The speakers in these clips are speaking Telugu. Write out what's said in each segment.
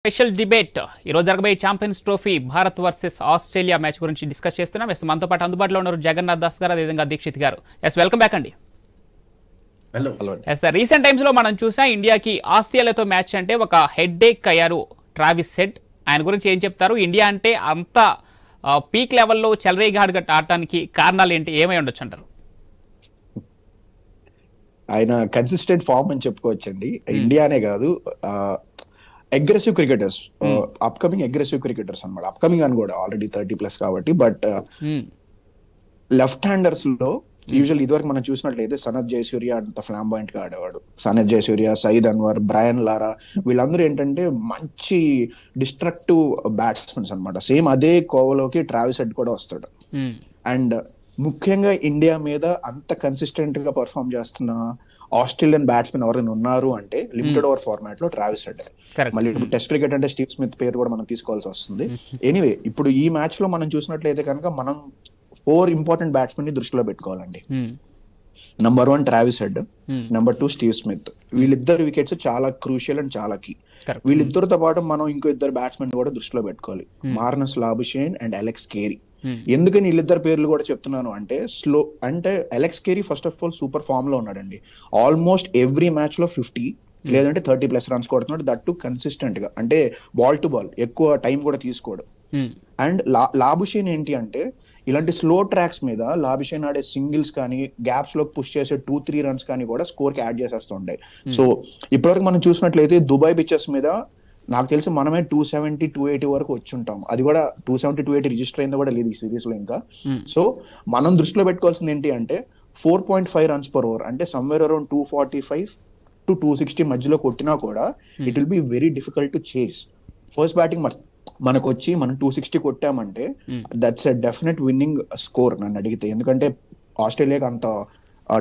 స్పెషల్ డిబేట్ ఈరోజు జరగబోయే champions trophy Bharat versus Australia match గురించి డిస్కస్ చేస్తున్నాం. ఎస్ మనతో పాటు అందుబాటులో ఉన్నారు జగన్నాథ్ దాస్ గారు, అదేవిధంగా దీక్షిత్ గారు. ఎస్ వెల్కమ్ బ్యాక్ అండి. ఎస్ సార్, రీసెంట్ టైమ్స్ లో మనం చూసాం ఇండియాకి ఆస్ట్రేలియాతో మ్యాచ్ అంటే ఒక హెడ్ ఏక్ అయ్యారు ట్రావిస్ హెడ్. ఆయన గురించి ఏం చెప్తారు? ఇండియా అంటే అంత పీక్ లెవెల్లో చెలరేగాడుగా ఆడటానికి కారణాలు ఏంటి, ఏమై ఉండొచ్చు అంటారు? ఆయన కన్సిస్టెంట్ ఫామ్ అని చెప్పుకోవచ్చండి. ఇండియానే కాదు, aggressive cricketers, upcoming aggressive cricketers అనమాట. అప్కమింగ్ అని కూడా ఆల్రెడీ 30+ కాబట్టి. బట్ లెఫ్ట్ హ్యాండర్స్ లో యూజువల్ ఇదివరకు మనం చూసినట్లయితే సనత్ జయసూర్య అంత ఫ్లాంబాయింట్ గా ఆడేవాడు. సనత్ జయసూర్య, సయీద్ అన్వర్, బ్రయన్ లారా, వీళ్ళందరూ ఏంటంటే మంచి డిస్ట్రక్టివ్ బ్యాట్స్మెన్స్ అనమాట. సేమ్ అదే కోవలోకి ట్రావిస్ హెడ్ కూడా వస్తాడు. అండ్ ముఖ్యంగా ఇండియా మీద అంత కన్సిస్టెంట్ గా పర్ఫామ్ చేస్తున్న ఆస్ట్రేలియన్ బ్యాట్స్మెన్ ఎవరైనా ఉన్నారు అంటే లిమిటెడ్ ఓవర్ ఫార్మాట్ లో ట్రావిస్ హెడ్. మళ్ళీ ఇప్పుడు టెస్ట్ క్రికెట్ అంటే స్టీవ్ స్మిత్ పేరు కూడా మనం తీసుకోవాల్సి వస్తుంది. ఎనీవే, ఇప్పుడు ఈ మ్యాచ్ లో మనం చూసినట్లయితే కనుక మనం 4 ఇంపార్టెంట్ బ్యాట్స్మెన్ ని దృష్టిలో పెట్టుకోవాలండి. Number 1 Travis Head, number 2 Steve Smith. వీళ్ళిద్దరు వికెట్స్ చాలా క్రూషియల్ అండ్ చాలా కీ. వీళ్ళిద్దరితో పాటు మనం ఇంకో 2 బ్యాట్స్మెన్ కూడా దృష్టిలో పెట్టుకోవాలి, Marnus Labuschagne and Alex Carey. ఎందుకని వీళ్ళిద్దరు పేర్లు కూడా చెప్తున్నాను అంటే Alex Carey first of all super form లో ఉన్నాడండి. ఆల్మోస్ట్ ఎవ్రీ మ్యాచ్ లో 50 లేదంటే 30+ రన్స్ కొడుతున్నాడు. దట్ టు కన్సిస్టెంట్ గా, అంటే బాల్ టు బాల్ ఎక్కువ టైం కూడా తీసుకోడు. అండ్ లాబుషేన్ ఏంటి అంటే ఇలాంటి స్లో ట్రాక్స్ మీద లాబుషేన్ ఆడే సింగిల్స్ కానీ గ్యాప్స్ లో పుష్ చేసే 2-3 రన్స్ కానీ కూడా స్కోర్ కి యాడ్ చేసేస్తుంటాయి. సో ఇప్పటివరకు మనం చూసినట్లయితే దుబాయ్ పిచెస్ మీద నాకు తెలిసి మనమే 270-280 వరకు వచ్చి ఉంటాం. అది కూడా 270-280 రిజిస్టర్ అయిందో కూడా లేదు ఈ సిరీస్ లో ఇంకా. సో మనం దృష్టిలో పెట్టుకోవాల్సింది ఏంటి అంటే 4.5 రన్స్ per over, అంటే సమ్వేర్ అరౌండ్ 245-260 మధ్యలో కొట్టినా కూడా it will be very difficult to chase. First batting మనకు వచ్చి మనం 260 కొట్టామంటే that's a definite winning score నన్ను అడిగితే. ఎందుకంటే ఆస్ట్రేలియాకి అంత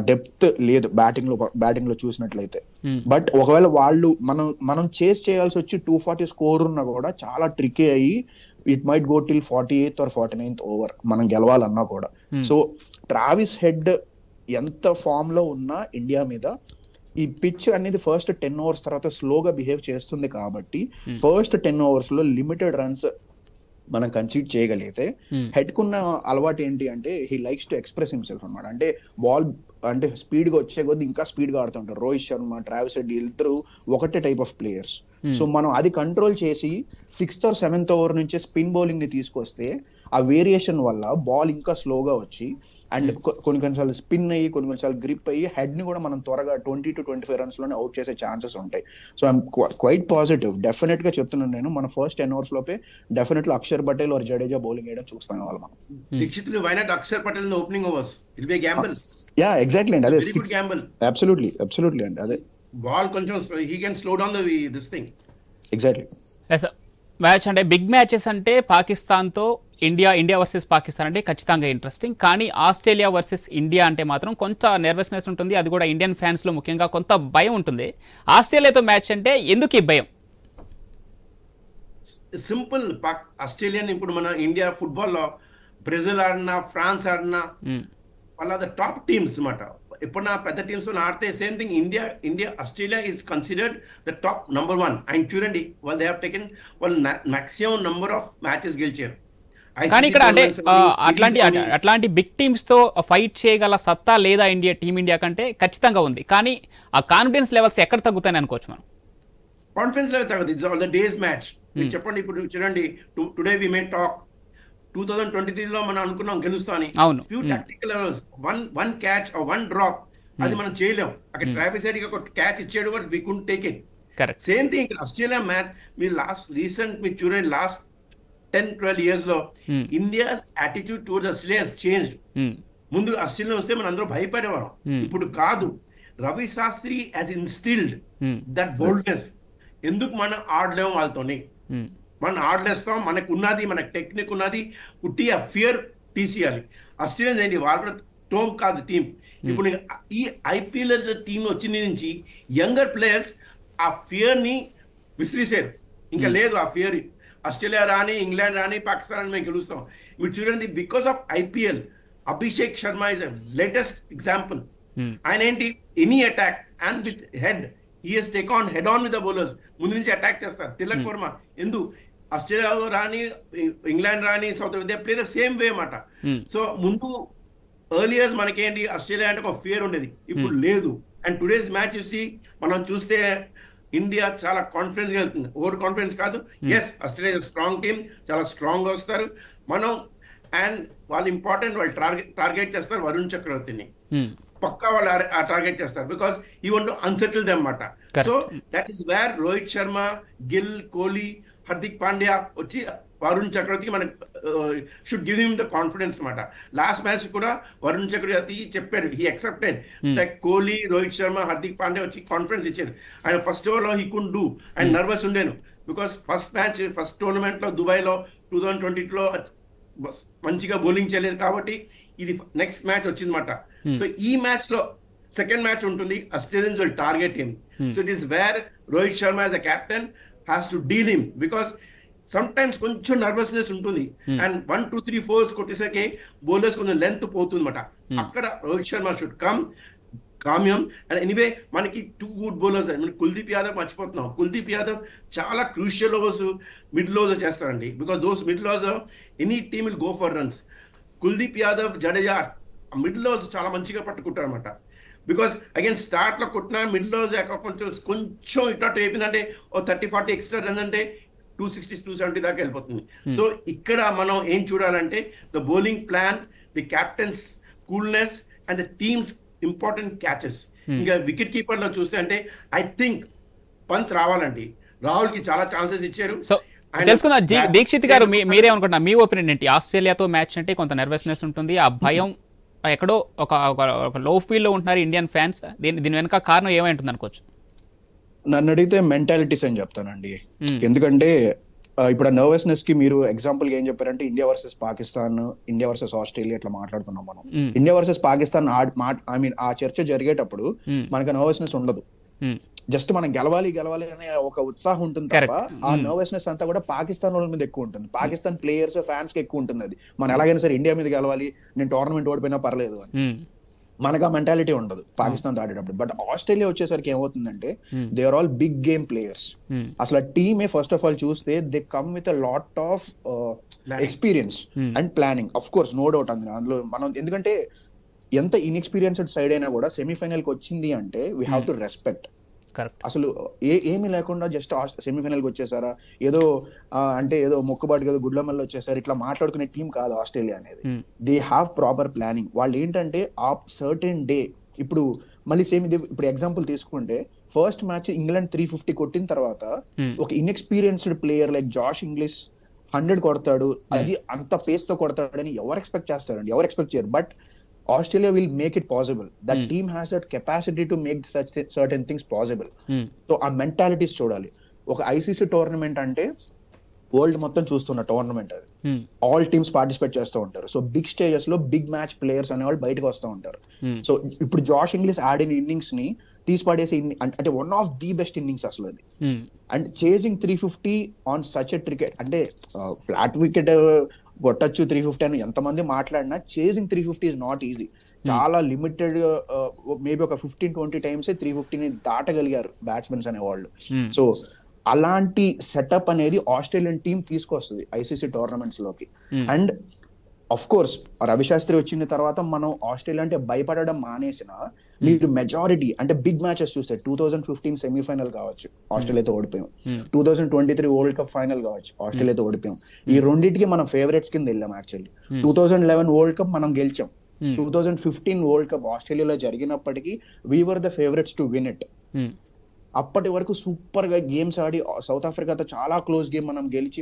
డెప్త్ లేదు బ్యాటింగ్ లో చూసినట్లయితే. బట్ ఒకవేళ వాళ్ళు మనం చేస్ చేయాల్సి వచ్చి 240 స్కోర్ ఉన్నా కూడా చాలా ట్రికీ అయ్యి it might go till 48th or 49th over మనం గెలవాలన్నా కూడా. సో ట్రావిస్ హెడ్ ఎంత ఫామ్ లో ఉన్నా ఇండియా మీద ఈ పిచ్ అనేది ఫస్ట్ 10 overs తర్వాత స్లోగా బిహేవ్ చేస్తుంది కాబట్టి ఫస్ట్ 10 overs లో లిమిటెడ్ రన్స్ మనం కన్సీడ్ చేయగలిగితే, హెడ్ కున్న అలవాటు ఏంటి అంటే he likes to express himself అనమాట. అంటే బాల్ అంటే స్పీడ్ గా వచ్చే కొద్ది ఇంకా స్పీడ్ గా ఆడుతుంటారు. రోహిత్ శర్మ, ట్రావిస్ హెడ్ ఇద్దరు ఒకటే టైప్ ఆఫ్ ప్లేయర్స్. సో మనం అది కంట్రోల్ చేసి 6th or 7th ఓవర్ నుంచే స్పిన్ బౌలింగ్ ని తీసుకొస్తే ఆ వేరియేషన్ వల్ల బాల్ ఇంకా స్లోగా వచ్చి అండ్ కొన్నిసార్లు స్పిన్ అయ్యి కొన్నిసార్లు గ్రిప్ అయ్యి హెడ్ ని కూడా మనం త్వరగా 20-25 runs లోనే అవుట్ చేసే ఛాన్సెస్ ఉంటాయి. So I'm quite positive. Definite గా చెప్తున్నాను నేను, మన ఫస్ట్ 10 overs లోపే definitely Akshar Patel or Jadeja bowling వేయడం చూస్తాం వాళ్ళు. మనం Dixit, why not Axar Patel in the opening overs? It will be a gamble. Yeah, exactly అండి. అదే very good gamble. absolutely అండి. అదే బాల్ కొంచెం he can slow down this thing. Exactly. Yes sir. Match అంటే బిగ్ మ్యాచెస్ అంటే పాకిస్తాన్తో ఇండియా వర్సెస్ పాకిస్తాన్ అంటే ఖచ్చితంగా ఇంట్రెస్టింగ్. కానీ ఆస్ట్రేలియా వర్సెస్ ఇండియా అంటే మాత్రం కొంత నెర్వస్నెస్ ఉంటుంది. అది కూడా ఇండియన్ ఫ్యాన్స్లో ముఖ్యంగా కొంత భయం ఉంటుంది. ఆస్ట్రేలియాతో మ్యాచ్ అంటే ఎందుకు ఈ భయం? సింపుల్. ఆస్ట్రేలియన్ ఇప్పుడు మన ఇండియా ఫుట్బాల్లో బ్రెజిల్ ఆడినా ఫ్రాన్స్ ఆడినా వాళ్ళ టాప్ టీమ్స్ అన్నమాట. ఎప్పుడన్నా పెద్ద టీమ్స్ ఆడితే same thing India Australia is considered the top number 1. And చూడండి వాళ్ళు దే హావ్ టేకెన్ వాళ్ళు మాక్సిమం నంబర్ ఆఫ్ మ్యాచెస్ గెలిచారు. కానీ ఇక్కడ అంటే అట్లాంటి బిగ్ టీమ్స్ తో ఫైట్ చేయగల సత్తా లేదా టీమిండియా కంటే ఖచ్చితంగా ఉంది. కానీ ఆ కాన్ఫిడెన్స్ లెవెల్స్ ఎక్కడ తగ్గుతాయని అనుకోవచ్చు మనం? కాన్ఫిడెన్స్ లెవెల్ తగ్గదు. It's all the days match. మీరు చెప్పండి, ఇప్పుడు చూడండి, టుడే వి మే టాక్ 2023లో మనం అనుకున్నాం గెలుస్తామని. Few tactical errors, one catch one drop, అది మనం చేయలేం. అక్కడ ట్రావిస్ హెడ్ ఒక క్యాచ్ ఇచ్చాడు కూడా we could take it. Same thing ఇక్కడ ఆస్ట్రేలియా మ్యాచ్ మీరు మీరు చూడండి లాస్ట్ 10-12 years లో India's attitude towards Australia has changed. ముందు ఆస్ట్రేలియా వస్తే మనం అందరూ భయపడేవాళ్ళం, ఇప్పుడు కాదు. Ravi Shastri has instilled that boldness. ఎందుకు మనం ఆడలేము వాళ్ళతోనే, మనం ఆడలేస్తాం, మనకు ఉన్నది, మనకు టెక్నిక్ ఉన్నది, పుట్టి ఆ ఫియర్ తీసేయాలి. ఆస్ట్రేలియన్స్ ఏంటి, వాళ్ళు కూడా టోమ్ కాదు టీం. ఇప్పుడు ఈ ఐపీఎల్ టీం వచ్చిన నుంచి యంగర్ ప్లేయర్స్ ఆ ఫియర్ని విసిరిసారు. ఇంకా లేదు ఆ ఫియర్. ఆస్ట్రేలియా రాని, ఇంగ్లాండ్ రాని, పాకిస్తాన్ అని మేము గెలుస్తాం. మీరు చూడండి, because of IPL Abhishek Sharma is latest example. ఆయన ఏంటి, any attack and with head he he's take on head on with the bowlers. ముందు నుంచి అటాక్ చేస్తారు. తిలక్ వర్మ ఆస్ట్రేలియాలో రాని, ఇంగ్లాండ్ రాని, south they play the same way అన్నమాట. సో ముందు ఎర్లియర్స్ మనకేంటి ఆస్ట్రేలియా అంటే ఒక ఫియర్ ఉండేది, ఇప్పుడు లేదు. అండ్ టుడేస్ మ్యాచ్ చూసి మనం చూస్తే ఇండియా చాలా కాన్ఫిడెన్స్ గా వెళ్తుంది. ఓవర్ కాన్ఫిడెన్స్ కాదు. ఎస్, ఆస్ట్రేలియా స్ట్రాంగ్ టీమ్, చాలా స్ట్రాంగ్ గా వస్తారు మనం. అండ్ వాళ్ళు ఇంపార్టెంట్, వాళ్ళు టార్గెట్ చేస్తారు వరుణ్ చక్రవర్తిని, పక్కా వాళ్ళు టార్గెట్ చేస్తారు. బికాస్ ఈ వాంట్ టు అన్సెటిల్ దెమ్ అన్నమాట. So that is where Rohit Sharma, Gill, Kohli, Hardik Pandya వచ్చి వరుణ్ చక్రవర్తికి మనకు should give him the confidence అనమాట. లాస్ట్ మ్యాచ్ కూడా వరుణ్ చక్రవర్తి చెప్పాడు, he accepted that Kohli, Rohit Sharma, Hardik Pandya వచ్చి కాన్ఫిడెన్స్ ఇచ్చాడు. ఆయన ఫస్ట్ ఓవర్లో హీ కుడ్ డూ, ఆయన నర్వస్ ఉండేను. బికాస్ ఫస్ట్ మ్యాచ్, ఫస్ట్ టోర్నమెంట్లో దుబాయ్లో 2022లో మంచిగా బౌలింగ్ చేయలేదు కాబట్టి ఇది నెక్స్ట్ మ్యాచ్ వచ్చిందన్నమాట. సో ఈ మ్యాచ్ లో సెకండ్ మ్యాచ్ ఉంటుంది, Australians will target him. So it is where Rohit Sharma as a captain has to deal him. Because sometimes కొంచెం నర్వస్నెస్ ఉంటుంది. అండ్ 1, 2, 3 4 కొట్టేసరికి బౌలర్స్ కొంచెం లెంత్ పోతుంది అనమాట. అక్కడ Rohit Sharma should come calm. And anyway మనకి 2 గుడ్ బౌలర్స్, కుల్దీప్ యాదవ్ మర్చిపోతున్నాం. కుల్దీప్ యాదవ్ చాలా క్రూషియల్ ఓవర్స్, మిడ్ లోస్ చేస్తారండి. Because those middles any team will go for runs. Kuldeep Yadav, Jadeja middles చాలా మంచిగా పట్టుకుంటారు అనమాట. బికాస్ అగైన్ స్టార్ట్ లో కొట్టిన మిడ్ లోస్ కొంచెం ఇటు అయిపోయిందంటే ఓ 30-40 ఎక్స్ట్రా రన్ అంటే 260-270 దాకా వెళ్ళిపోతుంది. సో ఇక్కడ మనం ఏం చూడాలంటే the bowling plan, the captains coolness and the teams important catches. ఇంకా వికెట్ కీపర్ లో చూస్తే అంటే ఐ థింక్ పంత్ రావాలండి. రాహుల్ కి చాలా ఛాన్సెస్ ఇచ్చారు. తెలుసుకున్నా దీక్షిత్ గారు, మీరేమనుకుంటున్నారు? మీ ఒపీనియన్ ఏంటి? ఆస్ట్రేలియాతో మ్యాచ్ అంటే కొంత నర్వస్నెస్ ఉంటుంది, ఆ భయం ఎక్కడో ఒక లో ఫీల్ లో ఉంటున్నారు ఇండియన్ ఫ్యాన్స్. దీని వెనక కారణం ఏమై ఉంటుంది అనుకోవచ్చు? నన్ను అడిగితే మెంటాలిటీస్ అని చెప్తానండి. ఎందుకంటే ఇప్పుడు ఆ నర్వస్నెస్ కి మీరు ఎగ్జాంపుల్ ఏం చెప్పారంటే India versus Pakistan, India versus Australia ఇట్లా మాట్లాడుకున్నాం మనం. India versus Pakistan I mean ఆ చర్చ జరిగేటప్పుడు మనకు నర్వస్నెస్ ఉండదు. జస్ట్ మనం గెలవాలి అనే ఒక ఉత్సాహం ఉంటుంది తప్ప ఆ నర్వస్నెస్ అంతా కూడా పాకిస్తాన్ వాళ్ళ మీద ఎక్కువ ఉంటుంది. పాకిస్తాన్ ప్లేయర్స్, ఫ్యాన్స్ కి ఎక్కువ ఉంటుంది. అది మనం ఎలాగైనా సరే ఇండియా మీద గెలవాలి, నేను టోర్నమెంట్ ఓడిపోయినా పర్లేదు అని. మనకు ఆ మెంటాలిటీ ఉండదు పాకిస్తాన్ ఆడేటప్పుడు. బట్ ఆస్ట్రేలియా వచ్చేసరికి ఏమవుతుందంటే they are all big game players. అసలు టీమే ఫస్ట్ ఆఫ్ ఆల్ చూస్తే they come with a lot of experience and planning. Of course no doubt అందులో మనం, ఎందుకంటే ఎంత ఇన్ఎక్స్పీరియన్స్డ్ సైడ్ అయినా కూడా సెమీఫైనల్ కి వచ్చింది అంటే వీ హ్యావ్ టు రెస్పెక్ట్. అసలు ఏమీ లేకుండా జస్ట్ సెమీఫైనల్ కి వచ్చేసారా, ఏదో అంటే ఏదో మొక్కుబాటు కదా గుడ్లమల్ల వచ్చేసారు, ఇట్లా మాట్లాడుకునే టీం కాదు ఆస్ట్రేలియా అనేది. They have proper planning. వాళ్ళు ఏంటంటే ఆ సర్టెన్ డే, ఇప్పుడు మళ్ళీ సేమ్ ఇది ఇప్పుడు ఎగ్జాంపుల్ తీసుకుంటే ఫస్ట్ మ్యాచ్ ఇంగ్లాండ్ 350 కొట్టిన తర్వాత ఒక inexperienced player like Josh Inglis 100 కొడతాడు, అది అంత పేస్ తో కొడతాడని ఎవరు ఎక్స్పెక్ట్ చేస్తారండి? ఎవరు ఎక్స్పెక్ట్ చేయరు. But Australia will make it possible. That team has that capacity to make such certain things possible. So ఆ మెంటాలిటీస్ చూడాలి. ఒక ఐసీసీ టోర్నమెంట్ అంటే వరల్డ్ మొత్తం చూస్తున్న టోర్నమెంట్ అది. ఆల్ టీమ్స్ పార్టిసిపేట్ చేస్తూ ఉంటారు. సో బిగ్ స్టేజెస్ లో బిగ్ మ్యాచ్ ప్లేయర్స్ అనేవాళ్ళు బయటకు వస్తూ ఉంటారు. సో ఇప్పుడు జాష్ ఇంగ్లీష్ ఆడిన ఇన్నింగ్స్ ని తీసి పడేసి అంటే one of the best innings అసలు అది. And chasing 350 on such a cricket అంటే ఫ్లాట్ వికెట్ కొట్టచ్చు 350 అని ఎంతమంది మాట్లాడినా చేజింగ్ 350 ఇస్ నాట్ ఈజీ. చాలా లిమిటెడ్, మేబీ ఒక 15-20 టైమ్స్ 350ని దాటగలిగారు బ్యాట్స్మెన్స్ అనేవాళ్ళు. సో అలాంటి సెటప్ అనేది ఆస్ట్రేలియన్ టీం తీసుకొస్తుంది ఐసీసీ టోర్నమెంట్స్ లోకి. And of course Ravi Shastri వచ్చిన తర్వాత మనం ఆస్ట్రేలియా అంటే భయపడడం మానేసిన, మీరు మెజారిటీ అంటే బిగ్ మ్యాచెస్ చూస్తే 2015 సెమీఫైనల్ కావచ్చు ఆస్ట్రేలియాతో ఓడిపోయాం, 2023 వరల్డ్ కప్ ఫైనల్ కావచ్చు ఆస్ట్రేలియాతో ఓడిపోయాం. ఈ రెండింటికి మనం ఫేవరెట్స్ కింద వెళ్ళాం. యాక్చువల్లీ 2011 వరల్డ్ కప్ మనం గెలిచాం. 2015 వరల్డ్ కప్ ఆస్ట్రేలియాలో జరిగినప్పటికీ we were the favourites to win it. అప్పటి వరకు సూపర్ గా గేమ్స్ ఆడి సౌత్ ఆఫ్రికాతో చాలా క్లోజ్ గేమ్ మనం గెలిచి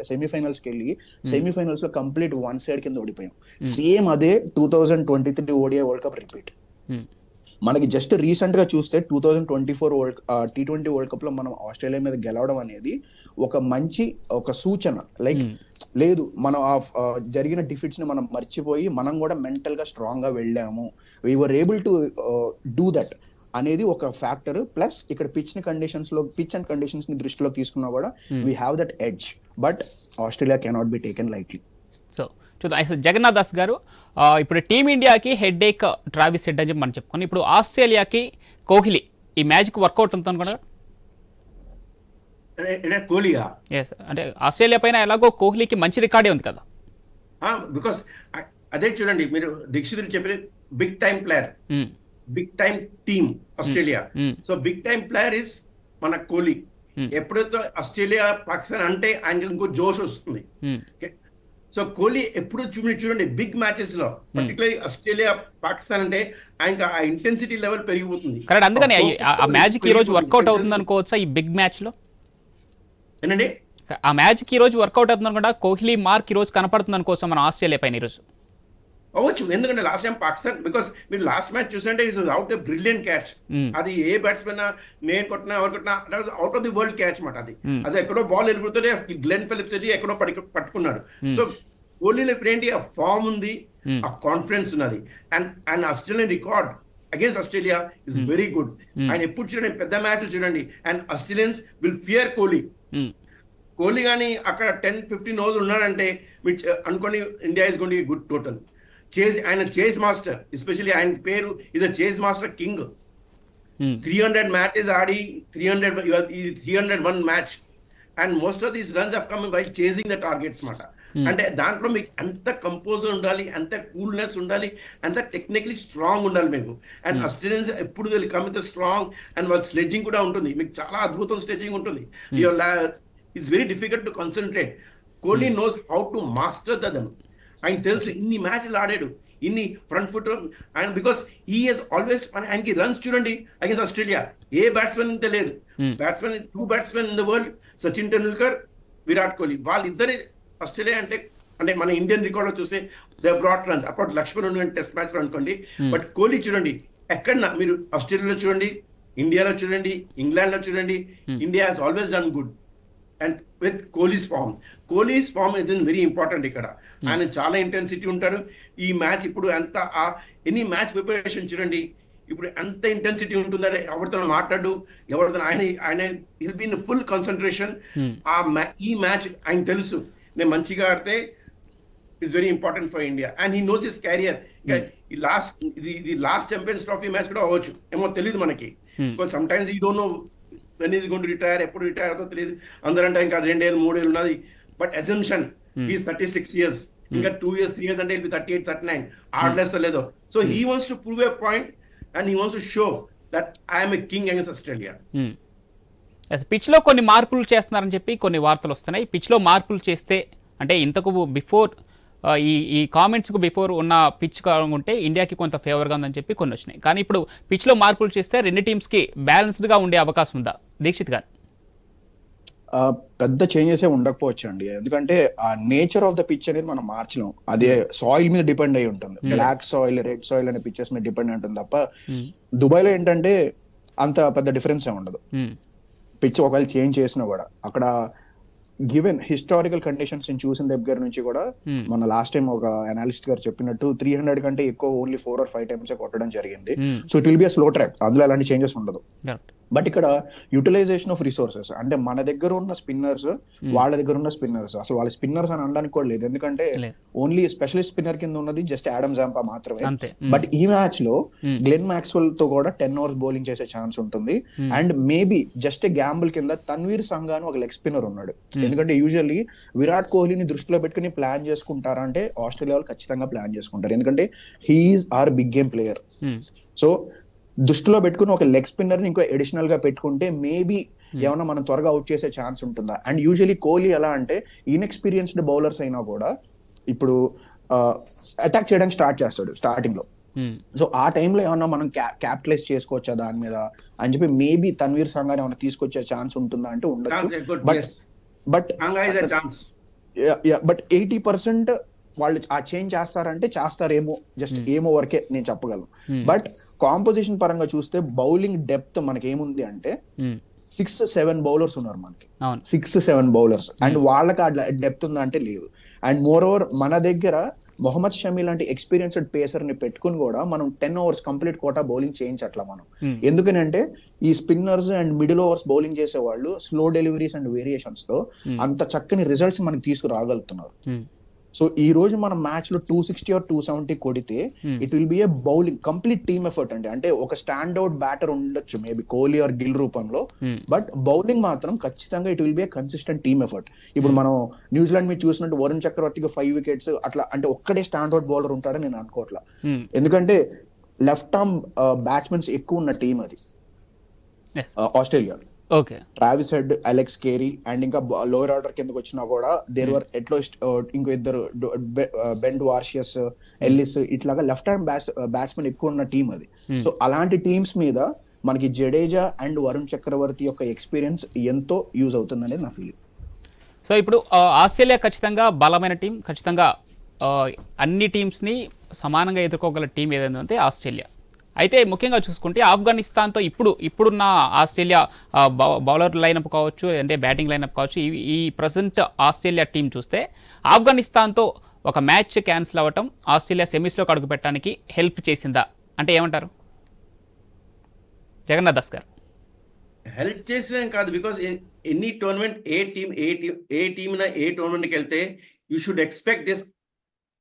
సెమీఫైనల్స్ కి వెళ్ళి సెమీఫైనల్స్ లో కంప్లీట్ వన్ సైడ్ కింద ఓడిపోయాం. సేమ్ అదే 2023 ఓడిఐ వరల్డ్ కప్ రిపీట్. మనకి జస్ట్ రీసెంట్ గా చూస్తే 2024 T20 వరల్డ్ కప్ లో మనం ఆస్ట్రేలియా మీద గెలవడం అనేది ఒక మంచి ఒక సూచన. లైక్ లేదు, మనం జరిగిన డిఫీట్స్ ని మనం మర్చిపోయి మనం కూడా మెంటల్ గా స్ట్రాంగ్ గా వెళ్ళాము, we were able to do that అనేది ఒక ఫ్యాక్టర్. ప్లస్ ఇక్కడ పిచ్ అండ్ కండిషన్స్ ని దృష్టిలో తీసుకున్నా కూడా we have that edge. But Australia cannot be taken lightly. So Jagannath Das గారు, ఇప్పుడు టీమిండియాకి హెడ్ ఏక్ ట్రావిస్ హెడ్ అని చెప్పి మనం చెప్పుకుని, ఇప్పుడు ఆస్ట్రేలియాకి కోహ్లీ ఈ మ్యాజిక్ వర్కౌట్ అవుతుంది కూడా కోహ్లీయా? అంటే ఆస్ట్రేలియా పైన ఎలాగో కోహ్లీకి మంచి రికార్డే ఉంది కదా. బికాస్ అదే చూడండి, మీరు దీక్షితులు చెప్పిన big time player, big time team Australia. So big time player is మన కోహ్లీ. ఎప్పుడైతే ఆస్ట్రేలియా పాకిస్తాన్ అంటే ఆయనకి ఇంకో జోష్ వస్తుంది. సో కోహ్లీ ఎప్పుడు చూడండి బిగ్ మ్యాచెస్ లో, పర్టికులర్లీ ఆస్ట్రేలియా పాకిస్తాన్ అంటే ఆయనకి ఆ ఇంటెన్సిటీ లెవెల్ పెరిగిపోతుంది. అందుకని ఆ మ్యాజిక్ ఈ రోజు వర్కౌట్ అవుతుంది అనుకోవచ్చా ఈ బిగ్ మ్యాచ్ లో? ఏంటండి ఆ మ్యాజిక్ ఈ రోజు వర్కౌట్ అవుతుంది అనుకుంటా, కోహ్లీ మార్క్ ఈ రోజు కనపడుతుంది అనుకోవచ్చా మన ఆస్ట్రేలియా పైన ఈ రోజు? అవ్వచ్చు, ఎందుకంటే లాస్ట్ టైం పాకిస్తాన్, బికాస్ మీరు లాస్ట్ మ్యాచ్ చూసంటే it's out a brilliant catch. అది ఏ బ్యాట్స్మెన్ నేను కొట్టినా ఎవరు కొట్టినా out of the world catch మాట. అది ఎక్కడో బాల్ వెళ్ళిపోతుంటే గ్లెన్ ఫిలిప్స్ వెళ్ళి ఎక్కడో పట్టుకున్నాడు. సో కోహ్లీలో ఇప్పుడు ఏంటి, ఆ ఫామ్ ఉంది, ఆ కాన్ఫిడెన్స్ ఉన్నది. And Australian record against Australia is very good. ఆయన ఎప్పుడు చూడండి పెద్ద మ్యాచ్లు చూడండి, and Australians will fear Kohli. Kohli కానీ అక్కడ 10-15 ఓవర్స్ ఉన్నాడంటే మీరు అనుకోండి, India is going to be good total. ఆయన చేజ్ మాస్టర్, ఎస్పెషల్లీ ఆయన పేరు is a chase master king. 300 matches Audi 301 match, and most of these runs have come by chasing the targets మాట. అంటే దాంట్లో మీకు ఎంత కంపోజర్ ఉండాలి, అంత కూల్నెస్ ఉండాలి, అంత టెక్నికలీ స్ట్రాంగ్ ఉండాలి మీకు. అండ్ ఆస్ట్రేలియన్స్ ఎప్పుడు కమ్ విత్ స్ట్రాంగ్, అండ్ వాళ్ళ స్లెడ్జింగ్ కూడా ఉంటుంది, మీకు చాలా అద్భుతం స్లెడ్జింగ్ ఉంటుంది. It's very difficult to concentrate. Kohli knows how to master them. ఆయన తెలుసు, ఇన్ని మ్యాచ్లు ఆడాడు, ఇన్ని ఫ్రంట్ ఫుట్ ఆయన, బికాస్ హీ హెస్ ఆల్వేస్, ఆయనకి రన్స్ చూడండి అగేన్స్ ఆస్ట్రేలియా ఏ బ్యాట్స్మెన్ ఇంత లేదు. Batsmen 2 batsmen in the world, Sachin Tendulkar, Virat Kohli. వాళ్ళిద్దరి ఆస్ట్రేలియా అంటే మన ఇండియన్ రికార్డ్ లో చూస్తే దే బ్రాట్ రన్స్. అప్పుడు లక్ష్మణ్ ఉన్న టెస్ట్ మ్యాచ్ లో అనుకోండి, బట్ కోహ్లీ చూడండి ఎక్కడన్నా మీరు ఆస్ట్రేలియాలో చూడండి, ఇండియాలో చూడండి, ఇంగ్లాండ్ లో చూడండి, India has always done good. And with Kohli's form is very important ఇక్కడ. ఆయన చాలా ఇంటెన్సిటీ ఉంటాడు. ఈ మ్యాచ్ ఇప్పుడు ఎంత ఎనీ మ్యాచ్ ప్రిపరేషన్ చూడండి, ఇప్పుడు ఎంత ఇంటెన్సిటీ ఉంటుందంటే ఎవరితో మాట్లాడు, ఎవరితో ఆయన will be in full concentration. ఈ మ్యాచ్ ఆయన తెలుసు, నేను మంచిగా ఆడితే it's very important for India. And he knows his carrier. ఇది లాస్ట్ ఛాంపియన్స్ ట్రోఫీ మ్యాచ్ కూడా అవ్వచ్చు, ఏమో తెలియదు మనకి. Because some times you don't know when is going to retire, ఎప్పుడు రిటైర్ అవుతుందో తెలియదు. అందరంటే ఇంకా 2 ఏళ్ళు 3 ఏళ్ళు ఉన్నది. బట్ అజంప్షన్ ఈజ్ 36 years, ఇంకా 2 years 3 years అంటే 38, 39 ఆడలేస్తో లేదో. So he wants to prove a point and he wants to show that I'm a king against Australia. Pitch లో కొన్ని మార్పులు చేస్తున్నారని చెప్పి కొన్ని వార్తలు వస్తున్నాయి. పిచ్ లో మార్పులు చేస్తే అంటే ఇంతకు బిఫోర్ ఈ కామెంట్స్కు బిఫోర్ ఉన్న పిచ్ ఉంటే ఇండియాకి కొంత ఫేవర్గా ఉందని చెప్పి కొన్ని వచ్చినాయి. కానీ ఇప్పుడు పిచ్లో మార్పులు చేస్తే రెండు టీమ్స్కి బ్యాలెన్స్డ్గా ఉండే అవకాశం ఉందా దీక్షిత్ గారు? పెద్ద చేంజెస్ ఉండకపోవచ్చు అండి, ఎందుకంటే ఆ నేచర్ ఆఫ్ ద పిచ్ అనేది మనం మార్చలేం. అదే సాయిల్ మీద డిపెండ్ అయి ఉంటుంది. బ్లాక్ సాయిల్, రెడ్ సాయిల్ అనే పిచ్చెస్ మీద డిపెండ్ అయి ఉంటుంది తప్ప దుబాయ్ లో ఏంటంటే అంత పెద్ద డిఫరెన్స్ ఏ ఉండదు. పిచ్ ఒకవేళ చేంజ్ చేసినా కూడా అక్కడ గివెన్ హిస్టారికల్ కండిషన్స్ చూసిన దగ్గర నుంచి కూడా మన లాస్ట్ టైం ఒక అనాలిస్ట్ గారు చెప్పినట్టు 300 కంటే ఎక్కువ ఓన్లీ 4 or 5 times కొట్టడం జరిగింది. So it will be a slow track, అందులో అలాంటి చేంజెస్ ఉండదు. బట్ ఇక్కడ యూటిలైజేషన్ ఆఫ్ రిసోర్సెస్ అంటే మన దగ్గర ఉన్న స్పిన్నర్స్, వాళ్ళ దగ్గర ఉన్న స్పిన్నర్స్, అసలు వాళ్ళ స్పిన్నర్స్ అని అనడానికి కూడా లేదు, ఎందుకంటే ఓన్లీ స్పెషలిస్ట్ స్పిన్నర్ కింద ఉన్నది జస్ట్ ఆడమ్ జాంపా మాత్రమే. బట్ ఈ మ్యాచ్ లో గ్లెన్ మ్యాక్స్వెల్ తో కూడా 10 overs బౌలింగ్ చేసే ఛాన్స్ ఉంటుంది. అండ్ మేబీ జస్ట్ గ్యాంబుల్ కింద తన్వీర్ సంఘాను ఒక లెగ్ స్పిన్నర్ ఉన్నాడు. ఎందుకంటే యూజువల్లీ విరాట్ కోహ్లీని దృష్టిలో పెట్టుకుని ప్లాన్ చేసుకుంటారా అంటే ఆస్ట్రేలియా వాళ్ళు ఖచ్చితంగా ప్లాన్ చేసుకుంటారు, ఎందుకంటే he's are big game player. So దృష్టిలో పెట్టుకుని ఒక లెగ్ స్పిన్నర్ ని ఇంకో అడిషనల్ గా పెట్టుకుంటే మేబీ ఏమన్నా మనం త్వరగా అవుట్ చేసే ఛాన్స్ ఉంటుందా. అండ్ యూజువల్లీ కోహ్లీ ఎలా అంటే ఇన్ఎక్స్పీరియన్స్డ్ బౌలర్స్ అయినా కూడా ఇప్పుడు అటాక్ చేయడానికి స్టార్ట్ చేస్తాడు స్టార్టింగ్ లో. సో ఆ టైంలో ఏమన్నా మనం క్యాపిటలైజ్ చేసుకోవచ్చా దాని మీద అని చెప్పి మేబీ తన్వీర్ సంఘాన్ని ఏమన్నా తీసుకొచ్చే ఛాన్స్ ఉంటుందా అంటే ఉండొచ్చు. బట్ 80% వాళ్ళు ఆ చేంజ్ చేస్తారంటే చేస్తారేమో, జస్ట్ ఏమో వరకే నేను చెప్పగలను. బట్ కాంపోజిషన్ పరంగా చూస్తే బౌలింగ్ డెప్త్ మనకి ఏముంది అంటే 6-7 bowlers ఉన్నారు మనకి, 6-7 bowlers. అండ్ వాళ్ళకి ఆ డెప్త్ ఉందా అంటే లేదు. అండ్ మోర్ ఓవర్ మన దగ్గర మొహమ్మద్ షమీ లాంటి ఎక్స్పీరియన్స్డ్ పేసర్ ని పెట్టుకుని కూడా మనం 10 overs కంప్లీట్ కోటా బౌలింగ్ చేయించట్లా మనం. ఎందుకనంటే ఈ spinners and middle overs bowling చేసే వాళ్ళు స్లో డెలివరీస్ అండ్ వేరియేషన్స్ తో అంత చక్కని రిజల్ట్స్ మనకి తీసుకురాగలుగుతున్నారు. సో ఈ రోజు మనం మ్యాచ్ లో 260 ఆర్ 270 కొడితే it will B A bowling complete team effort అండి. అంటే ఒక స్టాండ్ అవుట్ బ్యాటర్ ఉండొచ్చు మేబీ కోహ్లీ ఆర్ గిల్ రూపంలో, బట్ బౌలింగ్ మాత్రం ఖచ్చితంగా it will B A consistent team effort. ఇప్పుడు మనం న్యూజిలాండ్ మీరు చూసినట్టు వరుణ్ చక్రవర్తికి 5 వికెట్స్ అట్లా, అంటే ఒక్కడే స్టాండ్ అవుట్ బౌలర్ ఉంటాడని నేను అనుకోవట్లా. ఎందుకంటే లెఫ్ట్ ఆర్మ్ బ్యాట్స్మెన్స్ ఎక్కువ ఉన్న టీం అది Australia. Travis Head, Alex Carey and ఇంకా లోయర్ ఆర్డర్ కిందకి వచ్చినా కూడా దేర్ వర్ అట్లీస్ట్ ఇంకో ఇద్దరు బెన్ వార్షియస్, ఎల్లిస్, ఇట్లాగా లెఫ్ట్ హ్యాండ్ బ్యాట్స్మెన్ ఎక్కువ ఉన్న టీం అది. సో అలాంటి టీమ్స్ మీద మనకి జడేజా అండ్ వరుణ్ చక్రవర్తి యొక్క ఎక్స్పీరియన్స్ ఎంతో యూజ్ అవుతుంది అనేది నా ఫీలింగ్. సో ఇప్పుడు ఆస్ట్రేలియా ఖచ్చితంగా బలమైన టీం, ఖచ్చితంగా అన్ని టీమ్స్ని సమానంగా ఎదుర్కోగల టీం ఏదైనా అంటే ఆస్ట్రేలియా. అయితే ముఖ్యంగా చూసుకుంటే ఆఫ్ఘనిస్తాన్తో ఇప్పుడున్న ఆస్ట్రేలియా బౌలర్ లైనప్ కావచ్చు, అంటే బ్యాటింగ్ లైనప్ కావచ్చు, ఈ ప్రజెంట్ ఆస్ట్రేలియా టీం చూస్తే ఆఫ్ఘనిస్తాన్తో ఒక మ్యాచ్ క్యాన్సిల్ అవ్వటం ఆస్ట్రేలియా సెమీస్లోకి అడుగు పెట్టడానికి హెల్ప్ చేసిందా అంటే ఏమంటారు జగన్నాథ్ దాస్ గారు? హెల్ప్ చేసిన కాదు, బికాస్ ఎనీ టోర్నమెంట్ ఏ టీమ్ ఏ టోర్నమెంట్కి వెళ్తే you should expect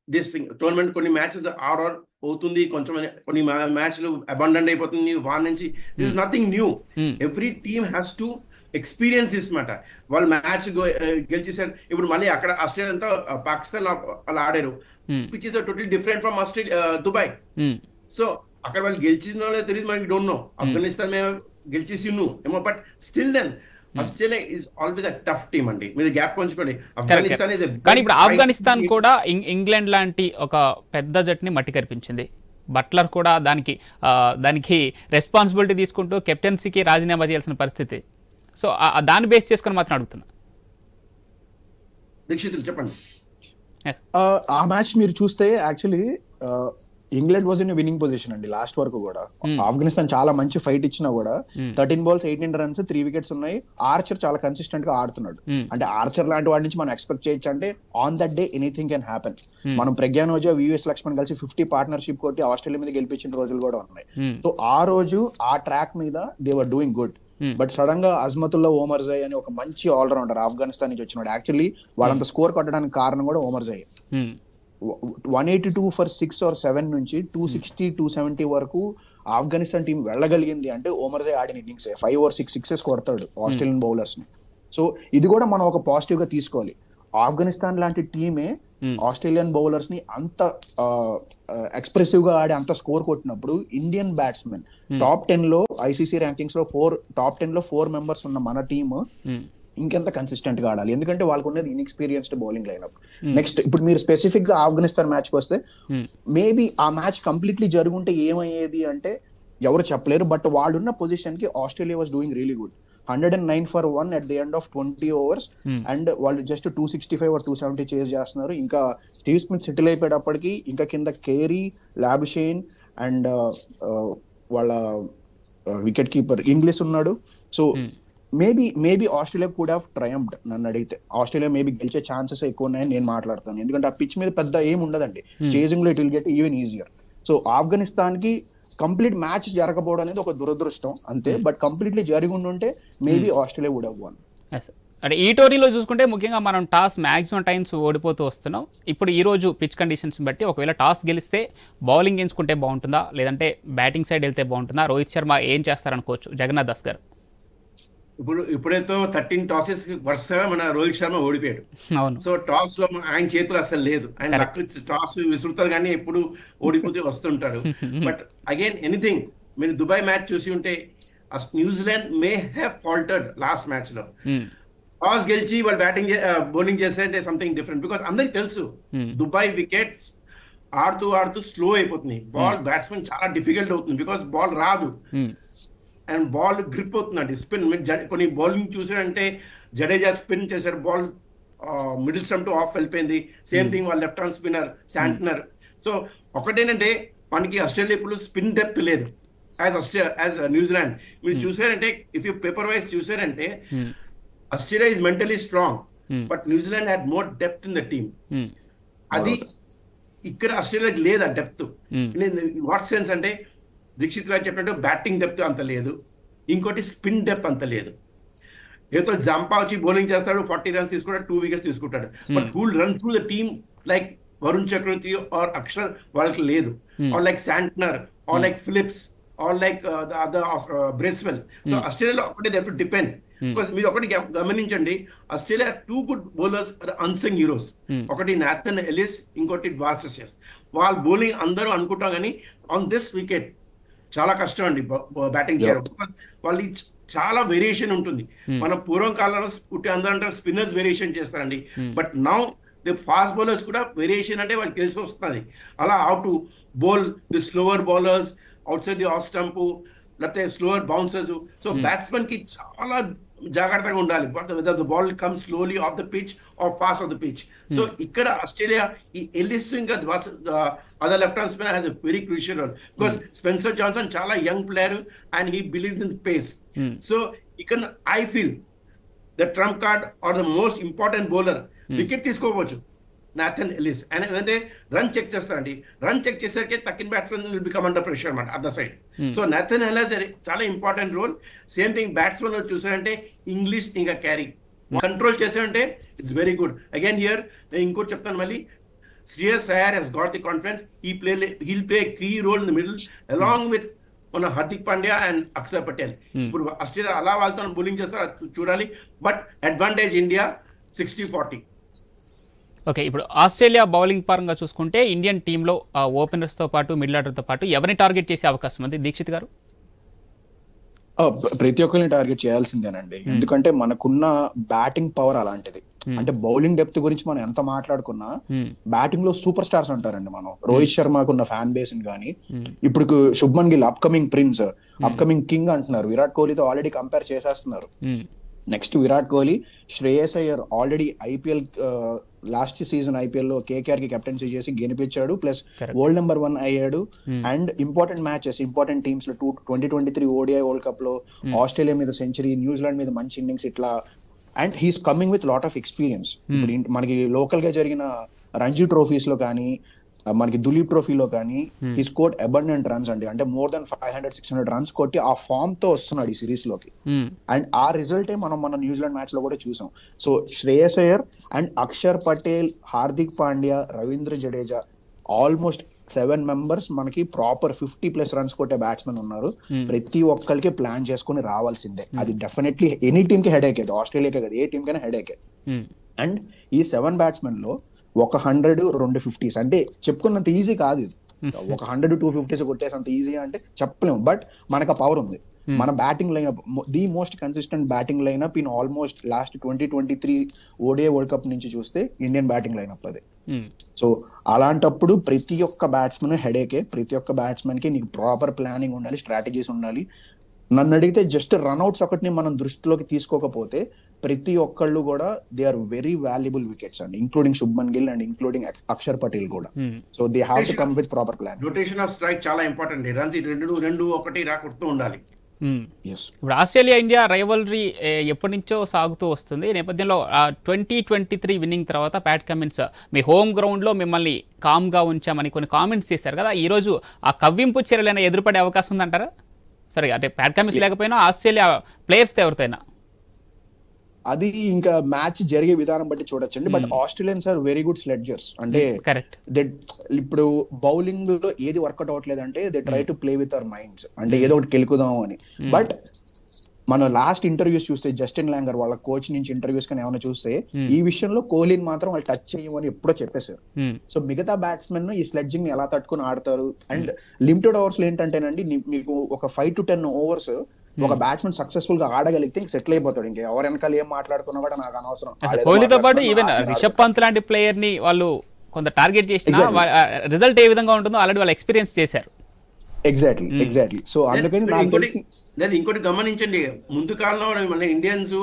this thing. Tournament కొన్ని మ్యాచెస్ ఆర్ అవుతుంది, కొంచెం కొన్ని మ్యాచ్లు అబండెంట్ అయిపోతుంది వాన్ నుంచి. This is nothing new. Every team has to experience this మాట. వాళ్ళు మ్యాచ్ గెలిచేసారు, ఇప్పుడు మళ్ళీ అక్కడ ఆస్ట్రేలియా అంతా పాకిస్తాన్ అలా ఆడారు, which is totally different from Dubai. So అక్కడ వాళ్ళు గెలిచిన తెలియదు మనకి, డోంట్ నో. ఆఫ్ఘనిస్తాన్ మేము గెలిచేసి ఏమో, but still then Australia is always a tough team అండి, మీరు గ్యాప్ కొంచుకోండి. ఆఫ్ఘనిస్తాన్ ఇస్ కానీ ఇప్పుడు ఆఫ్ఘనిస్తాన్ కూడా ఇంగ్లాండ్ లాంటి ఒక పెద్ద జట్టుని మట్టి కనిపించింది. బట్లర్ కూడా దానికి రెస్పాన్సిబిలిటీ తీసుకుంటూ కెప్టెన్సీకి రాజీనామా చేయాల్సిన పరిస్థితి. సో దాన్ని బేస్ చేసుకొని మాత్రం అడుగుతున్నా. దీక్షితులు చెప్పండి. ఆ మ్యాచ్ మీరు చూస్తే actually England was in winnowing position అండి లాస్ట్ వరకు కూడా. ఆఫ్ఘనిస్తాన్ చాలా మంచి ఫైట్ ఇచ్చినా కూడా 13 balls 18 runs 3 wickets ఉన్నాయి. ఆర్చర్ చాలా కన్సిస్టెంట్ గా ఆడుతున్నాడు. అంటే ఆర్చర్ లాంటి వాడి నుంచి మనం ఎక్స్పెక్ట్ చేయొచ్చు అంటే on that day anything can happen. మనం ప్రజ్ఞాన్ ఓజా, వివిఎస్ లక్ష్మణ్ కలిసి 50 పార్ట్నర్షిప్ కొట్టి ఆస్ట్రేలియా మీద గెలిపించిన రోజులు కూడా ఉన్నాయి. సో ఆ రోజు ఆ ట్రాక్ మీద they were doing good. But sudden గా అజ్మతుల్లా ఓమర్జాయ్ అని ఒక మంచి ఆల్రౌండర్ ఆఫ్ఘనిస్తాన్ నుంచి వచ్చినాడు. యాక్చువల్లీ వాళ్ళంత స్కోర్ కొట్టడానికి కారణం కూడా ఓమర్జాయ్. 182 for 6 or 7 నుంచి 260 270 వరకు ఆఫ్ఘనిస్తాన్ టీం వెళ్ళగలిగింది అంటే ఓమర్జాయ్ ఆడిన ఇన్నింగ్స్ 5 or 6 sixes కొడతాడు ఆస్ట్రేలియన్ బౌలర్స్ ని. సో ఇది కూడా మనం ఒక పాజిటివ్ గా తీసుకోవాలి. ఆఫ్ఘనిస్తాన్ లాంటి టీమే ఆస్ట్రేలియన్ బౌలర్స్ ని అంత ఎక్స్ప్రెసివ్ గా ఆడి అంత స్కోర్ కొట్టినప్పుడు ఇండియన్ బ్యాట్స్మెన్ టాప్ 10 లో ఐసీసీ ర్యాంకింగ్స్ లో టాప్ 10 లో 4 members ఉన్న మన టీమ్ ఇంకెంత కన్సిస్టెంట్ గా ఆడాలి, ఎందుకంటే వాళ్ళకు ఉన్నది ఇన్ఎక్స్పీరియన్స్డ్ బౌలింగ్ లైనప్. నెక్స్ట్ ఇప్పుడు మీరు స్పెసిఫిక్ గా ఆఫ్ఘనిస్తాన్ మ్యాచ్ కి వస్తే మేబీ ఆ మ్యాచ్ కంప్లీట్లీ జరుగుంటే ఏమయ్యేది అంటే ఎవరు చెప్పలేరు. బట్ వాళ్ళున్న పొజిషన్ కి Australia was doing really good. 109 for 1 at the end of 20 overs and వాళ్ళు జస్ట్ 265 or 270 చేజ్ చేస్తున్నారు. ఇంకా స్టీవ్ స్మిత్ సెటిల్ అయిపోయేటప్పటికి ఇంకా కింద కేరీ, లాబుషైన్ అండ్ వాళ్ళ వికెట్ కీపర్ ఇంగ్లీష్ ఉన్నాడు. సో మేబీ ఆస్ట్రేలియా కూడా ట్రయంప్డ్ నన్ను అడిగితే. ఆస్ట్రేలియా మేబీ గెలిచే ఛాన్సెస్ ఎక్కువ ఉన్నాయని నేను మాట్లాడతాను, ఎందుకంటే ఆ పిచ్ మీద పెద్ద ఏం ఉండదండి. చేజింగ్ లో it will get even easier. So Afghanistan కి కంప్లీట్ మ్యాచ్ జరగకపోవడం అనేది ఒక దురదృష్టం అంతే. బట్ కంప్లీట్లీ జరిగి ఉంటే maybe Australia would have won. అంటే ఈ టోర్నీలో చూసుకుంటే ముఖ్యంగా మనం టాస్ మ్యాక్సిమం టైమ్స్ ఓడిపోతూ వస్తున్నాం. ఇప్పుడు ఈ రోజు పిచ్ కండిషన్స్ బట్టి ఒకవేళ టాస్ గెలిస్తే బౌలింగ్ ఎంచుకుంటే బాగుంటుందా, లేదంటే బ్యాటింగ్ సైడ్ వెళ్తే బాగుంటుందా? రోహిత్ శర్మ ఏం చేస్తారనుకోవచ్చు జగన్నాథ్ దాస్ గారు? ఇప్పుడైతే 13 టాసెస్ వరుసగా మన రోహిత్ శర్మ ఓడిపోయాడు. సో టాస్ లో ఆయన చేతులు అసలు లేదు. ఆయన టాస్ విసురుతారు కానీ ఎప్పుడు ఓడిపోతే వస్తుంటాడు. బట్ అగైన్ ఎనీథింగ్, మీరు దుబాయ్ మ్యాచ్ చూసి ఉంటే New Zealand may have faltered last match లో. టాస్ గెలిచి వాళ్ళు బౌలింగ్ చేస్తే సంథింగ్ డిఫరెంట్. బికాస్ అందరికి తెలుసు దుబాయ్ వికెట్స్ ఆడుతూ స్లో అయిపోతుంది. బాల్ బ్యాట్స్మెన్ చాలా డిఫికల్ట్ అవుతుంది బికాస్ బాల్ రాదు అండ్ బాల్ గ్రిప్ అవుతుందండి. స్పిన్ కొన్ని బౌలింగ్ చూసారంటే జడేజా స్పిన్ చేశారు, ball middle stump to off వెళ్ళిపోయింది. సేమ్ థింగ్ వాళ్ళ left hand spinner Santner. So ఒకటేనంటే మనకి ఆస్ట్రేలియా ఇప్పుడు స్పిన్ డెప్త్ లేదు యాజ్ న్యూజిలాండ్. మీరు చూసారంటే ఇఫ్ యూ పేపర్ వైజ్ చూసారంటే Australia is mentally strong but New Zealand had more depth in the team. అది ఇక్కడ ఆస్ట్రేలియాకి లేదు ఆ డెప్త్. వాట్ సెన్స్ అంటే దీక్షిత్ గారు చెప్పినట్టు బ్యాటింగ్ డెప్త్ అంత లేదు, ఇంకోటి స్పిన్ డెప్త్ అంత లేదు. ఏదో జంపా వచ్చి బౌలింగ్ చేస్తాడు, 40 runs తీసుకుంటాడు, 2 wickets తీసుకుంటాడు. But who will run through the team like Varun Chakravarthy or Akshar వాళ్ళకి లేదు, or like Santner or like Phillips or like Bracewell. So ఆస్ట్రేలియాలో ఒకటే దే టు డిపెండ్. బికాస్ మీరు ఒకటి గమనించండి, Australia 2 good bowlers unsung heroes. ఒకటి నాథన్ ఎలిస్, ఇంకోటి వార్సెస్. వాళ్ళ బౌలింగ్ అందరూ అనుకుంటాం కానీ ఆన్ దిస్ వికెట్ చాలా కష్టం అండి బ్యాటింగ్ చేయడం. వాళ్ళు చాలా వేరియేషన్ ఉంటుంది. మన పూర్వం కాలంలో అందరూ అంటారు స్పిన్నర్స్ వేరియేషన్ చేస్తారండి, but now the fast bowlers కూడా వేరియేషన్ అంటే వాళ్ళకి తెలిసి వస్తుంది. అలా how to bowl the slower bowlers outside the off stump, లేకపోతే స్లోవర్ బౌన్సర్స్. సో బ్యాట్స్మెన్ కి చాలా జాగ్రత్తగా ఉండాలి. Whether the ball come slowly off the pitch or fast off the pitch. So ఇక్కడ ఆస్ట్రేలియా ఈ ఎల్లిస్ ఇంకా other left hand spinner has a very crucial role. Because Spencer Johnson చాలా young player and he believes in space. So ఇక్కడ I feel the trump card or the most important bowler wicket తీసుకోవచ్చు నాథన్ ఎలిస్. అండ్ ఏంటంటే రన్ చెక్ చేస్తారండి, రన్ చెక్ చేసరికి తక్కిన batsmen will become under pressure అనమాట other side. So Nathan Ellis చాలా important role. Same thing batsmen చూసారంటే ఇంగ్లీష్ ఇంకా క్యారీ కంట్రోల్ చేసారంటే it's very good. Again here నేను ఇంకోటి చెప్తాను మళ్ళీ, Shreyas Iyer he's got the confidence. He'll play key role in the middle along with మన హార్దిక్ పాండ్యా అండ్ అక్షర్ పటేల్. ఇప్పుడు ఆస్ట్రేలియా అలా వాళ్ళతో బౌలింగ్ చేస్తారు, అది చూడాలి. But advantage India 60-40. ఓకే, ఇప్పుడు ఆస్ట్రేలియా బౌలింగ్ పరంగా చూసుకుంటే ఇండియన్ టీంలో ఓపెనర్స్తో పాటు మిడిల్ ఆర్డర్తో పాటు ఎవరిని టార్గెట్ చేసే అవకాశం ఉంది దీక్షిత్ గారు? ప్రతి ఒక్కరిని టార్గెట్ చేయాల్సిందేనండి, ఎందుకంటే మనకున్న బ్యాటింగ్ పవర్ అలాంటిది. అంటే బౌలింగ్ డెప్త్ గురించి మనం ఎంత మాట్లాడుకున్నా బ్యాటింగ్ లో సూపర్ స్టార్స్ అంటారండి మనం. రోహిత్ శర్మకున్న ఫ్యాన్ బేస్ కానీ, ఇప్పుడు Shubman Gill upcoming prince, upcoming king అంటున్నారు. విరాట్ కోహ్లీతో ఆల్రెడీ కంపేర్ చేసేస్తున్నారు. Next Virat Kohli, Shreyas Iyer already IPL last season IPL లో కేకేఆర్ కి కెప్టెన్సీ చేసి గెలిపించాడు, ప్లస్ వరల్డ్ నెంబర్ 1 అయ్యాడు. And important matches, important teams లో 2023 ఓడిఐ వరల్డ్ కప్ లో ఆస్ట్రేలియా మీద సెంచరీ, న్యూజిలాండ్ మీద మంచి ఇన్నింగ్స్, ఇట్లా. And he's coming with lot of experience. ఇప్పుడు మనకి లోకల్ గా జరిగిన రంజీ ట్రోఫీస్ లో కానీ, మనకి దులీప్ ట్రోఫీలో కానీ హీ స్కోర్డ్ అబండెంట్ రన్స్ అండి. అంటే మోర్ దెన్ 500-600 రన్స్ కొట్టి ఆ ఫామ్ తో వస్తున్నాడు ఈ సిరీస్ లోకి. అండ్ ఆ రిజల్టే మన న్యూజిలాండ్ మ్యాచ్ లో కూడా చూసాం. So Shreyas Iyer and Akshar Patel, Hardik Pandya, Ravindra Jadeja, almost 7 members మనకి ప్రాపర్ 50+ రన్స్ కొట్టే బ్యాట్స్మెన్ ఉన్నారు. ప్రతి ఒక్కరికి ప్లాన్ చేసుకుని రావాల్సిందే. అది డెఫినెట్లీ ఎనీ టీమ్ కి హెడేకే, ఆస్ట్రేలియాకే కదా, ఏ టీమ్ కైనా హెడేకే. అండ్ ఈ 7 బ్యాట్స్మెన్ లో 100, 250s అంటే చెప్పుకున్నంత ఈజీ కాదు ఇది. 100, 250s కొట్టేసంత ఈజీ అంటే చెప్పలేము, బట్ మనకు ఆ పవర్ ఉంది. మన batting lineup the most consistent batting lineup in almost last 2023 ODI world cup నుంచి చూస్తే ఇండియన్ బ్యాటింగ్ లైనప్ అది. సో అలాంటప్పుడు ప్రతి ఒక్క బ్యాట్స్మెన్ హెడేకే. ప్రతి ఒక్క బ్యాట్స్మెన్ కి నీకు ప్రాపర్ ప్లానింగ్ ఉండాలి, స్ట్రాటజీస్ ఉండాలి. నన్ను అడిగితే జస్ట్ రన్అట్స్ ఒకటిని మనం దృష్టిలోకి తీసుకోకపోతే ప్రతి ఒక్కళ్ళు కూడా they are very valuable wickets అండి, including Shubman Gill and including Axar Patel కూడా. So they have to come with proper plan. Rotation of strike చాలా ఇంపార్టెంట్. రన్స్ 2-1 రాకొడుతూ ఉండాలి. ఇప్పుడు ఆస్ట్రేలియా ఇండియా రైవల్రీ ఎప్పటి నుంచో సాగుతూ వస్తుంది. ఈ నేపథ్యంలో 2023 విన్నింగ్ తర్వాత ప్యాట్ కమిన్స్ మీ హోమ్ గ్రౌండ్ లో మిమ్మల్ని కామ్ గా ఉంచామని కొన్ని కామెంట్స్ చేశారు కదా, ఈ రోజు ఆ కవ్వింపు చర్యలైనా ఎదురుపడే అవకాశం ఉందంటారా? సరే, అంటే ప్యాట్ కమిన్స్ లేకపోయినా ఆస్ట్రేలియా ప్లేయర్స్ ఎవరితోనైనా అది ఇంకా మ్యాచ్ జరిగే విధానం బట్టి చూడొచ్చండి. But Australians are very good sledgers. అంటే ఇప్పుడు బౌలింగ్ లో ఏది వర్కౌట్ అవ్వట్లేదంటే they try to play with our minds, అంటే ఏదో ఒకటి గెలుకుదాం అని. బట్ మనం లాస్ట్ ఇంటర్వ్యూస్ చూస్తే జస్టిన్ లాంగర్ వాళ్ళ కోచ్ నుంచి ఇంటర్వ్యూస్ కానీ ఏమైనా చూస్తే ఈ విషయంలో కోహ్లీని మాత్రం వాళ్ళు టచ్ చేయమని ఎప్పుడో చెప్పేశారు. సో మిగతా బ్యాట్స్మెన్ ఈ స్లెడ్జింగ్ ని ఎలా తట్టుకుని ఆడతారు. అండ్ లిమిటెడ్ ఓవర్స్ లో ఏంటంటేనండి, మీకు ఒక 5 to 10 ఓవర్స్ ఒక బ్యాట్స్మెన్ సక్సెస్ఫుల్ గా ఆడగలిగితే సెటిల్ అయిపోతాడు. ఇంకా ఎవరు వెనకాల ఏం మాట్లాడుకున్నా కూడా నాకు అనవసరం. కోహ్లీతో పాటు ఈవెన్ రిషబ్ పంత్ లాంటి ప్లేయర్ ని వాళ్ళు కొంత టార్గెట్ చేసిన రిజల్ట్ ఏ విధంగా ఉంటుందో ఆల్రెడీ వాళ్ళు ఎక్స్పీరియన్స్ చేశారు. ఎగ్జాక్ట్లీ. సో అందుకని నాకు తెలిసి ఇంకోటి గమనించండి, ముందు కాలంలో మన ఇండియన్స్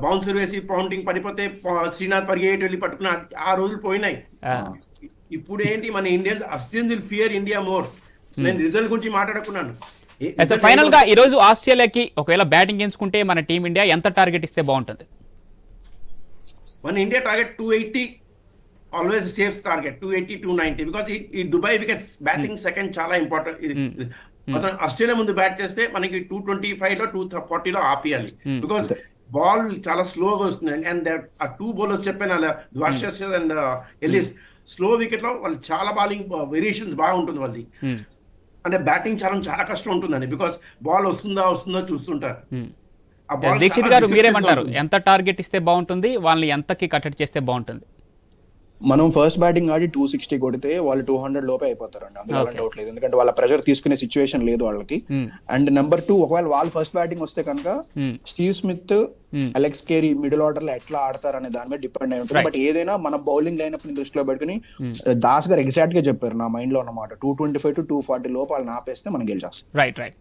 బౌన్సర్ వేసి పౌంటింగ్ పడిపోతే శ్రీనాథ్ పరిగెట్టి వెళ్ళి పట్టుకున్న ఆ రోజులు పోయినాయి. ఇప్పుడు ఏంటి, మన Indians Australians will fear India more. నేను రిజల్ట్ గురించి మాట్లాడుకున్నాను. ఫైనల్ గా ఈ రోజు ఆస్ట్రేలియాకి ఒకవేళ బ్యాటింగ్ ఎంచుకుంటే మన టీం ఇండియా ఎంత టార్గెట్ ఇస్తే బాగుంటుంది? మన India target 280, always safe target 280-290, because ఈ దుబాయ్ వికెట్స్ బ్యాటింగ్ సెకండ్ చాలా ఇంపార్టెంట్. అతను ఆస్ట్రేలియా ముందు బ్యాట్ చేస్తే మనకి 225 లో 240 లో ఆపేయాలి. బికాస్ బాల్ చాలా స్లోగా వస్తుంది. అండ్ ఆ 2 బౌలర్స్ చెప్పాను అలా, ద్వార్షస్ అండ్ ఎలిస్, స్లో వికెట్ లో వాళ్ళు చాలా బాలింగ్ వేరియేషన్స్ బాగా ఉంటుంది వాళ్ళది. అంటే బ్యాటింగ్ చాలా కష్టం ఉంటుందండి, బికాస్ బాల్ వస్తుందో చూస్తుంటారు. దీక్షిత్ గారు మీరేమంటారు, ఎంత టార్గెట్ ఇస్తే బాగుంటుంది, వాళ్ళని ఎంతకి కట్టడి చేస్తే బాగుంటుంది? మనం ఫస్ట్ బ్యాటింగ్ ఆడి 260 కొడితే వాళ్ళు 200 లోపే అయిపోతారండి, అందులో డౌట్ లేదు. ఎందుకంటే వాళ్ళ ప్రెషర్ తీసుకునే సిచ్యువేషన్ లేదు వాళ్ళకి. అండ్ నెంబర్ 2, ఒకవేళ వాళ్ళు ఫస్ట్ బ్యాటింగ్ వస్తే కనుక Steve Smith, Alex Carey middle order లో ఎట్లా ఆడతారనే దాని మీద డిపెండ్ అయి ఉంటుంది. బట్ ఏదైనా మన బౌలింగ్ లైనప్ ని దృష్టిలో పెట్టుకుని దాస్ గారు ఎగ్జాక్ట్ గా చెప్పారు నా మైండ్ లో అన్నమాట, 225 to 240 లోపు వాళ్ళని ఆపేస్తే మనం గెలిచేస్తాం. రైట్.